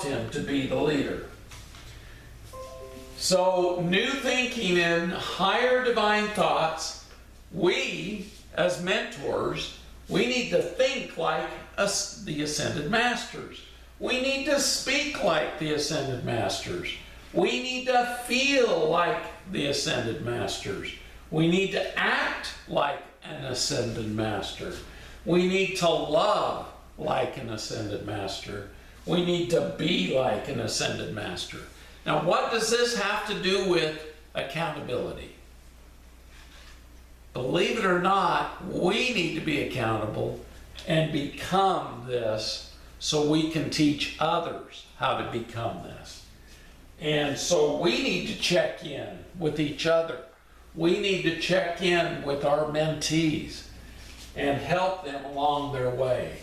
him to be the leader. So, new thinking and higher divine thoughts, we, as mentors, we need to think like the Ascended Masters. We need to speak like the Ascended Masters. We need to feel like the Ascended Masters. We need to act like an Ascended Master. We need to love like an Ascended Master. We need to be like an Ascended Master. Now, what does this have to do with accountability? Believe it or not, we need to be accountable and become this so we can teach others how to become this. And so we need to check in with each other. We need to check in with our mentees and help them along their way.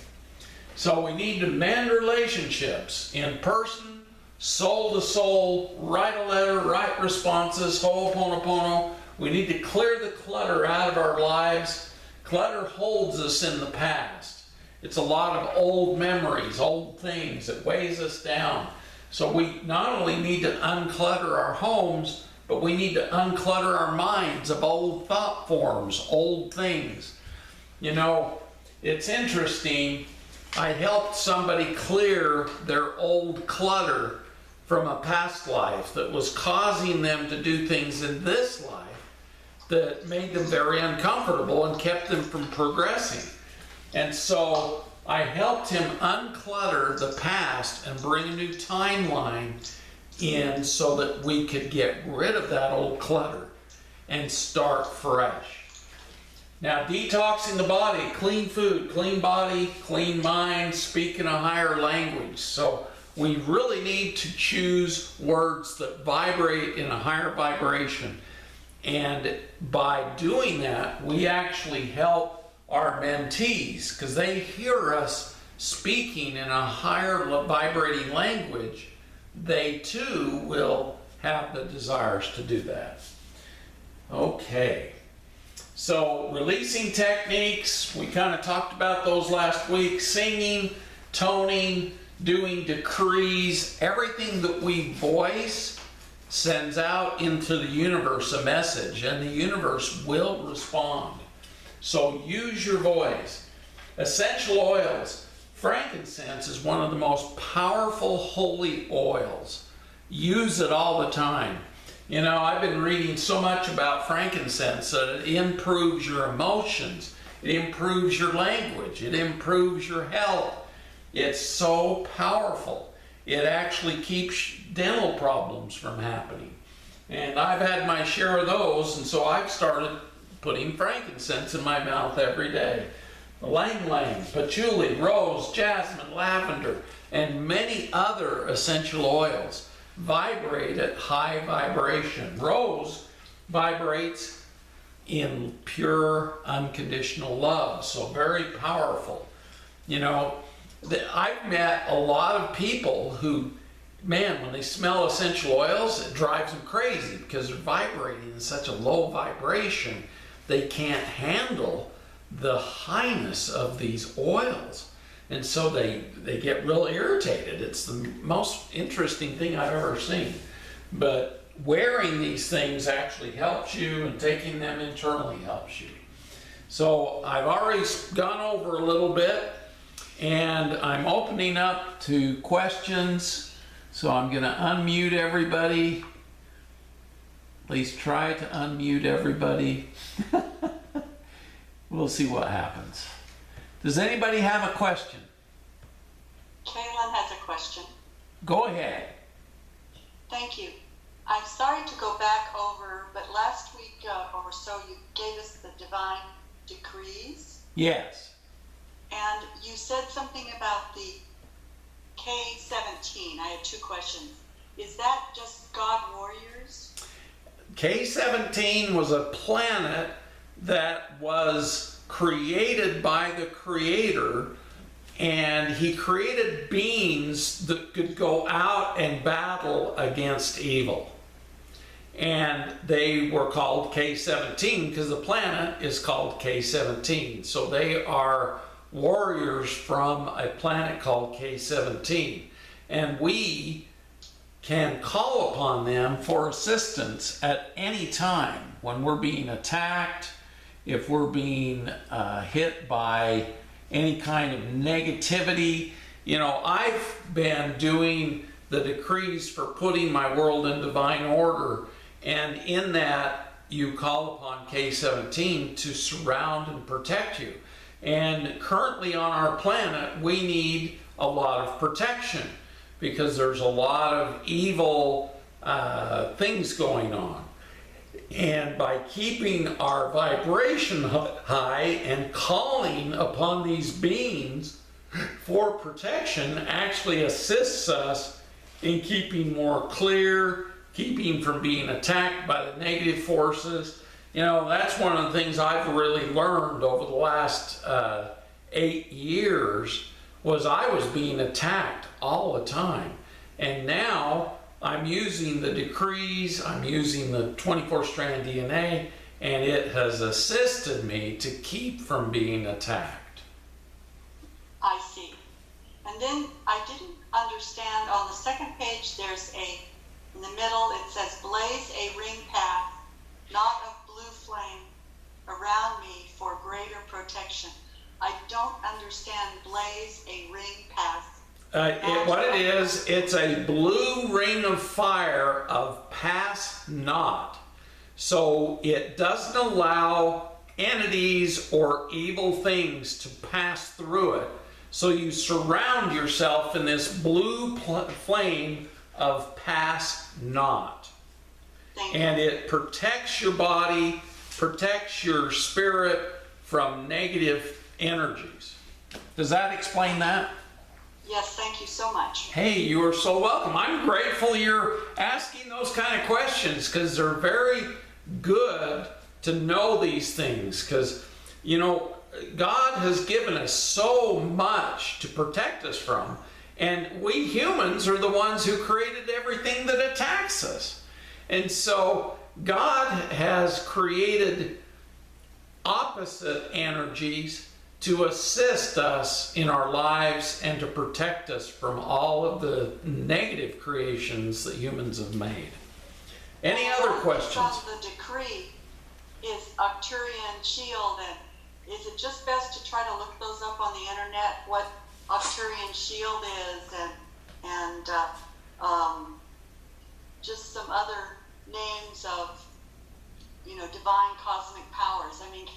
So we need to mend relationships in person, soul to soul, write a letter, write responses, ho'oponopono. We need to clear the clutter out of our lives. Clutter holds us in the past. It's a lot of old memories, old things that weighs us down. So we not only need to unclutter our homes, but we need to unclutter our minds of old thought forms, old things. You know, it's interesting. I helped somebody clear their old clutter from a past life that was causing them to do things in this life that made them very uncomfortable and kept them from progressing. And so I helped him unclutter the past and bring a new timeline in so that we could get rid of that old clutter and start fresh. Now, detoxing the body, clean food, clean body, clean mind, speak in a higher language. So we really need to choose words that vibrate in a higher vibration. And by doing that, we actually help our mentees because they hear us speaking in a higher vibrating language. They too will have the desires to do that. Okay. So releasing techniques, we kind of talked about those last week. Singing, toning, doing decrees, everything that we voice sends out into the universe a message, and the universe will respond. So use your voice. Essential oils. Frankincense is one of the most powerful holy oils. Use it all the time. You know, I've been reading so much about frankincense that it improves your emotions, it improves your language, it improves your health. It's so powerful. It actually keeps dental problems from happening. And I've had my share of those, and so I've started putting frankincense in my mouth every day. Ylang ylang, patchouli, rose, jasmine, lavender, and many other essential oils vibrate at high vibration. Rose vibrates in pure, unconditional love, so very powerful. You know, I've met a lot of people who, man, when they smell essential oils, it drives them crazy because they're vibrating in such a low vibration, they can't handle the highness of these oils. And so they get real irritated. It's the most interesting thing I've ever seen. But wearing these things actually helps you, and taking them internally helps you. So I've already gone over a little bit, and I'm opening up to questions. So I'm going to unmute everybody. At least try to unmute everybody. We'll see what happens. Does anybody have a question? Kaylin has a question. Go ahead. Thank you. I'm sorry to go back over, but last week or so you gave us the divine decrees. Yes. And you said something about the K-17. I have two questions. Is that just God warriors? K-17 was a planet that was created by the Creator, and he created beings that could go out and battle against evil. And they were called K-17 because the planet is called K-17. So they are warriors from a planet called K-17. and we can call upon them for assistance at any time when we're being attacked, if we're being hit by any kind of negativity. You know, I've been doing the decrees for putting my world in divine order, and in that you call upon K-17 to surround and protect you. And currently on our planet, we need a lot of protection because there's a lot of evil things going on. And by keeping our vibration high and calling upon these beings for protection actually assists us in keeping more clear, keeping from being attacked by the negative forces. You know, that's one of the things I've really learned over the last 8 years, was I was being attacked all the time. And now I'm using the decrees, I'm using the 24-strand DNA, and it has assisted me to keep from being attacked. I see. And then I didn't understand, on the second page there's in the middle it says, blaze a ring path, not of blue flame, around me for greater protection. I don't understand blaze a ring path. What it is, it's a blue ring of fire of pass not. So it doesn't allow entities or evil things to pass through it. So you surround yourself in this blue flame of pass not. And it protects your body, protects your spirit from negative energies. Does that explain that? Yes, thank you so much. Hey, you are so welcome. I'm grateful you're asking those kind of questions, because they're very good to know these things. Because, you know, God has given us so much to protect us from, and we humans are the ones who created everything that attacks us. And so God has created opposite energies to assist us in our lives and to protect us from all of the negative creations that humans have made. Any other questions? The decree is Arcturian shield, and is it just best to try to look those up on the internet, what Arcturian shield is, and just some other names of, you know, divine cosmic powers? I mean,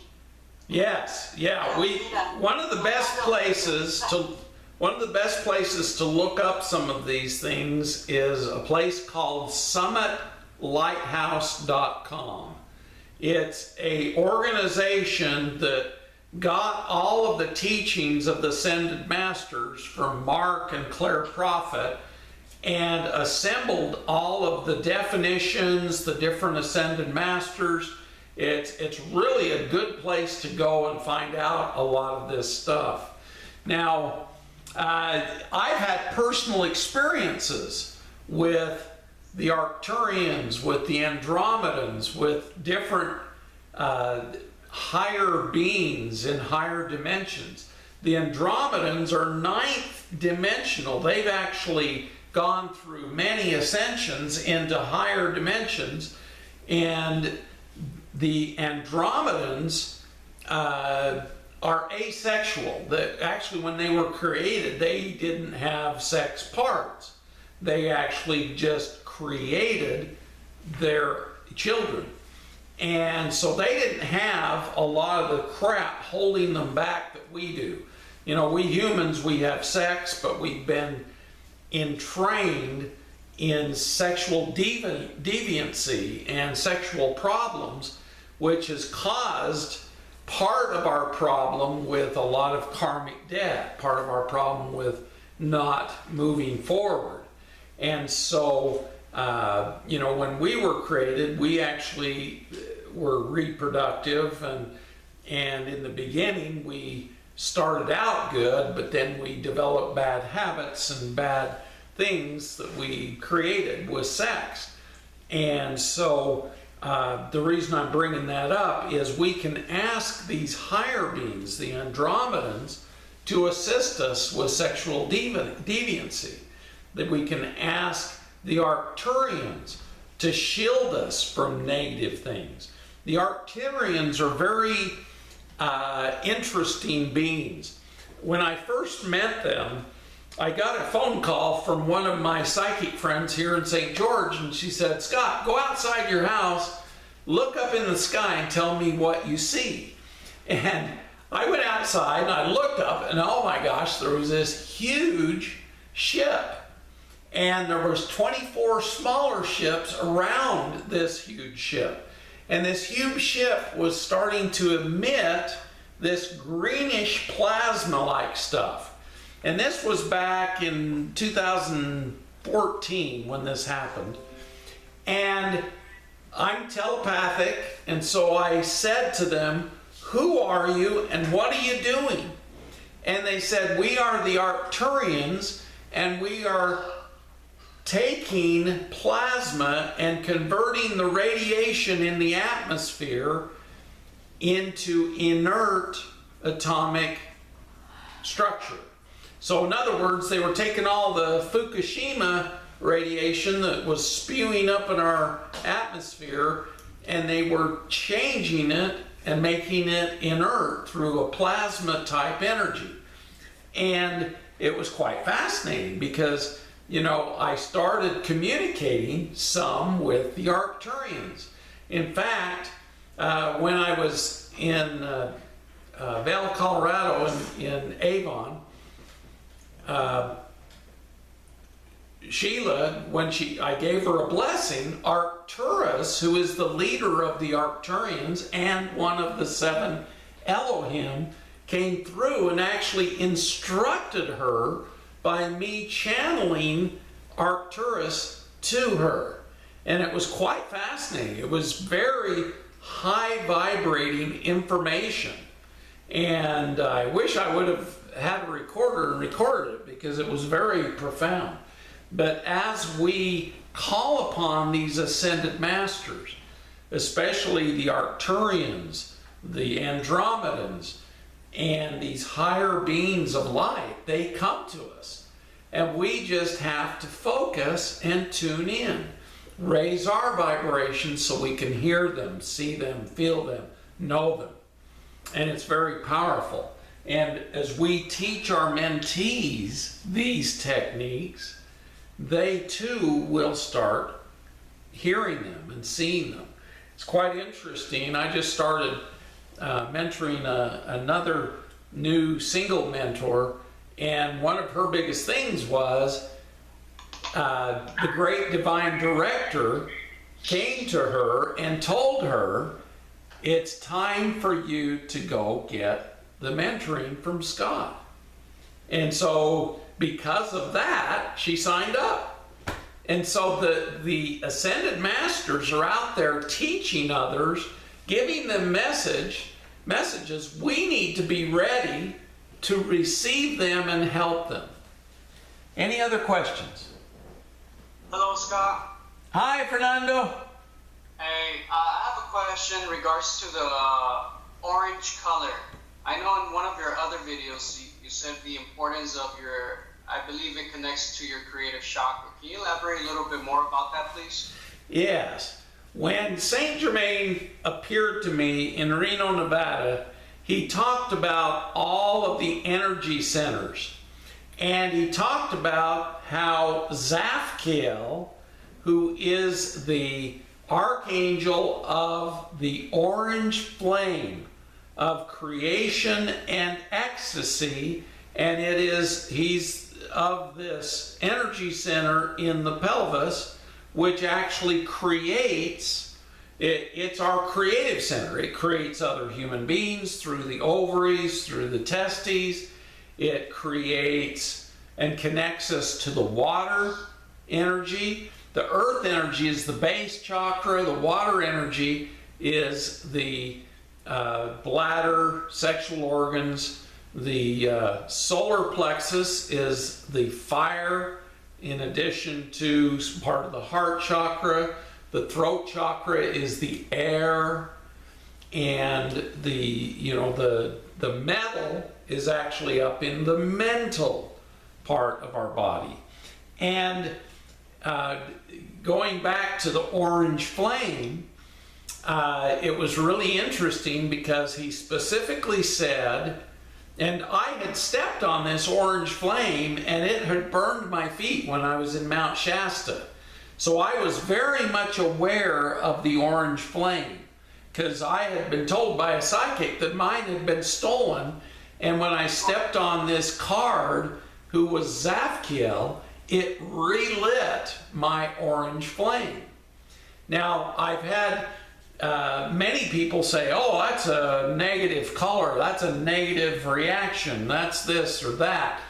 yes, yeah. One of the best places to look up some of these things is a place called summitlighthouse.com. It's a organization that got all of the teachings of the Ascended Masters from Mark and Claire Prophet and assembled all of the definitions, the different Ascended Masters. It's really a good place to go and find out a lot of this stuff. Now, I've had personal experiences with the Arcturians, with the Andromedans, with different higher beings in higher dimensions. The Andromedans are ninth dimensional. They've actually gone through many ascensions into higher dimensions, and the Andromedans are asexual. That actually, when they were created, they didn't have sex parts. They actually just created their children. And so they didn't have a lot of the crap holding them back that we do. You know, we humans, we have sex, but we've been entrained in sexual deviancy and sexual problems, which has caused part of our problem with a lot of karmic debt, part of our problem with not moving forward. And so, you know, when we were created, we actually were reproductive, and in the beginning we started out good, but then we developed bad habits and bad things that we created with sex. And so the reason I'm bringing that up is we can ask these higher beings, the Andromedans, to assist us with sexual deviancy. that we can ask the Arcturians to shield us from negative things. The Arcturians are very interesting beings. When I first met them, I got a phone call from one of my psychic friends here in St. George, and she said, Scott, go outside your house, look up in the sky and tell me what you see. And I went outside and I looked up, and oh my gosh, there was this huge ship. And there was 24 smaller ships around this huge ship. And this huge ship was starting to emit this greenish plasma-like stuff. And this was back in 2014 when this happened. And I'm telepathic, and so I said to them, who are you and what are you doing? And they said, we are the Arcturians, and we are taking plasma and converting the radiation in the atmosphere into inert atomic structure. So in other words, they were taking all the Fukushima radiation that was spewing up in our atmosphere, and they were changing it and making it inert through a plasma type energy. And it was quite fascinating because, you know, I started communicating some with the Arcturians. In fact, when I was in Vail, Colorado, in Avon, Sheila, when I gave her a blessing, Arcturus, who is the leader of the Arcturians and one of the 7 Elohim, came through and actually instructed her by me channeling Arcturus to her. And it was quite fascinating. It was very high vibrating information. And I wish I would have had a recorder and recorded it because it was very profound. But as we call upon these ascended masters, especially the Arcturians, the Andromedans, and these higher beings of light, they come to us. And we just have to focus and tune in. Raise our vibrations so we can hear them, see them, feel them, know them. And it's very powerful. And as we teach our mentees these techniques, they too will start hearing them and seeing them. It's quite interesting. I just started mentoring another new single mentor, and one of her biggest things was the great divine director came to her and told her, it's time for you to go get the mentoring from Scott. And so because of that, she signed up. And so the ascended masters are out there teaching others, giving them messages. We need to be ready to receive them and help them. Any other questions? Hello, Scott. Hi, Fernando. Hey, I have a question in regards to the orange color. I know in one of your other videos you said the importance of I believe it connects to your creative chakra. Can you elaborate a little bit more about that, please? Yes. When Saint Germaine appeared to me in Reno, Nevada, he talked about all of the energy centers. And he talked about how Zaphkiel, who is the archangel of the orange flame of creation and ecstasy, and he's of this energy center in the pelvis, which actually creates, it's our creative center. It creates other human beings through the ovaries, through the testes. It creates and connects us to the water energy. The earth energy is the base chakra. The water energy is the bladder, sexual organs. The solar plexus is the fire, in addition to part of the heart chakra. The throat chakra is the air, and the metal is actually up in the mental part of our body. And going back to the orange flame, it was really interesting because he specifically said, and I had stepped on this orange flame and it had burned my feet when I was in Mount Shasta. So I was very much aware of the orange flame because I had been told by a psychic that mine had been stolen. And when I stepped on this card, who was Zafkiel, it relit my orange flame. Now, I've had many people say, oh, that's a negative color, that's a negative reaction, that's this or that.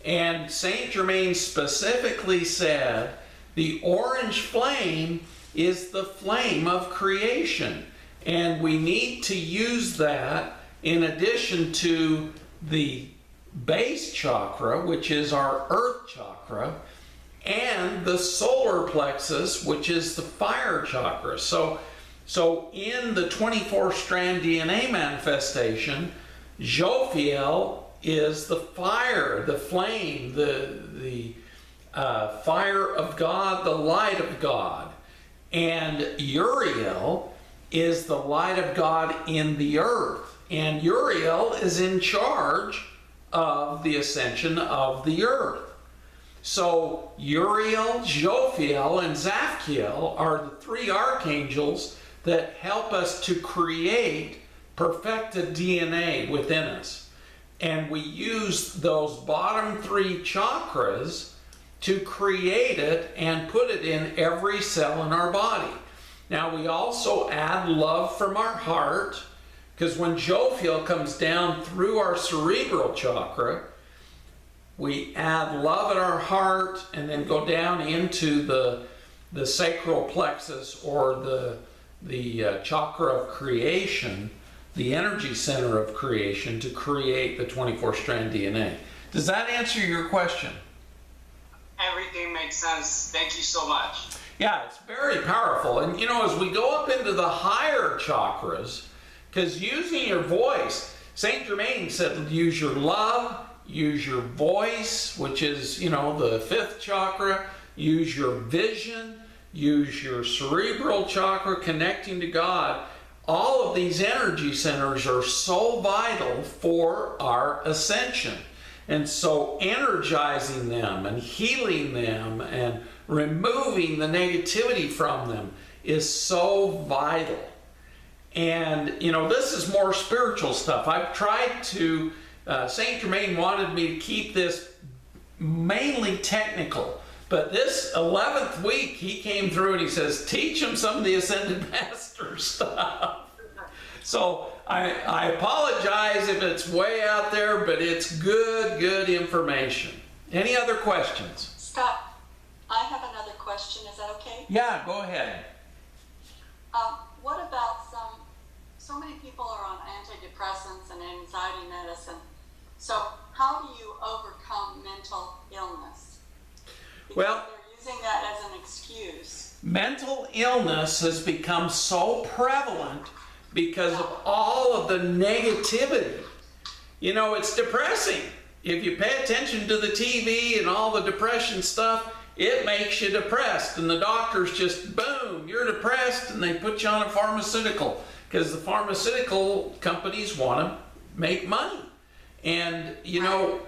And Saint Germain specifically said the orange flame is the flame of creation. And we need to use that in addition to the base chakra, which is our earth chakra, and the solar plexus, which is the fire chakra. So in the 24-strand DNA manifestation, Jophiel is the fire, the flame, the fire of God, the light of God. And Uriel is the light of God in the earth. And Uriel is in charge of the ascension of the earth. So Uriel, Jophiel, and Zafkiel are the three archangels that help us to create perfected DNA within us. And we use those bottom three chakras to create it and put it in every cell in our body. Now we also add love from our heart, because when Jophiel comes down through our cerebral chakra, we add love in our heart and then go down into the sacral plexus, or the chakra of creation, the energy center of creation, to create the 24-strand DNA. Does that answer your question? Everything makes sense. Thank you so much. Yeah, it's very powerful. And you know, as we go up into the higher chakras, because using your voice, Saint Germain said use your love, use your voice, which is, you know, the 5th chakra, use your vision, use your cerebral chakra, connecting to God. All of these energy centers are so vital for our ascension. And so energizing them and healing them and removing the negativity from them is so vital. And, you know, this is more spiritual stuff. I've tried to, Saint Germain wanted me to keep this mainly technical. But this 11th week, he came through and he says, teach them some of the Ascended Master stuff. So I apologize if it's way out there, but it's good information. Any other questions? Scott, I have another question. Is that okay? Yeah, go ahead. What about so many people are on antidepressants and anxiety medicine. So how do you overcome mental illness? Because Well, they're using that as an excuse. mental illness has become so prevalent because of all of the negativity. You know, it's depressing. If you pay attention to the TV and all the depression stuff, it makes you depressed. And the doctors just, boom, you're depressed, and they put you on a pharmaceutical because the pharmaceutical companies want to make money. And, you know,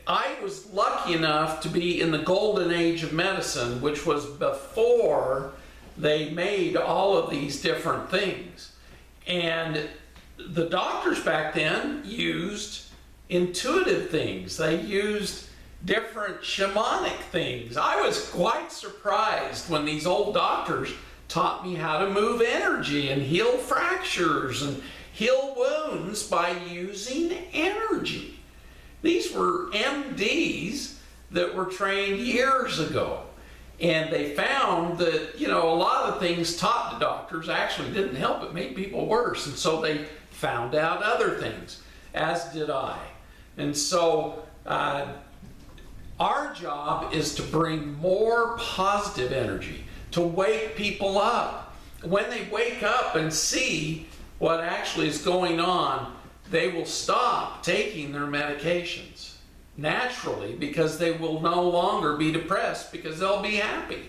I was lucky enough to be in the golden age of medicine, which was before they made all of these different things. And the doctors back then used intuitive things. They used different shamanic things. I was quite surprised when these old doctors taught me how to move energy and heal fractures and heal wounds by using energy. These were MDs that were trained years ago. And they found that, you know, a lot of things taught to doctors actually didn't help. It made people worse. And so they found out other things, as did I. And so our job is to bring more positive energy, to wake people up. When they wake up and see what actually is going on, they will stop taking their medications. naturally, because they will no longer be depressed because they'll be happy.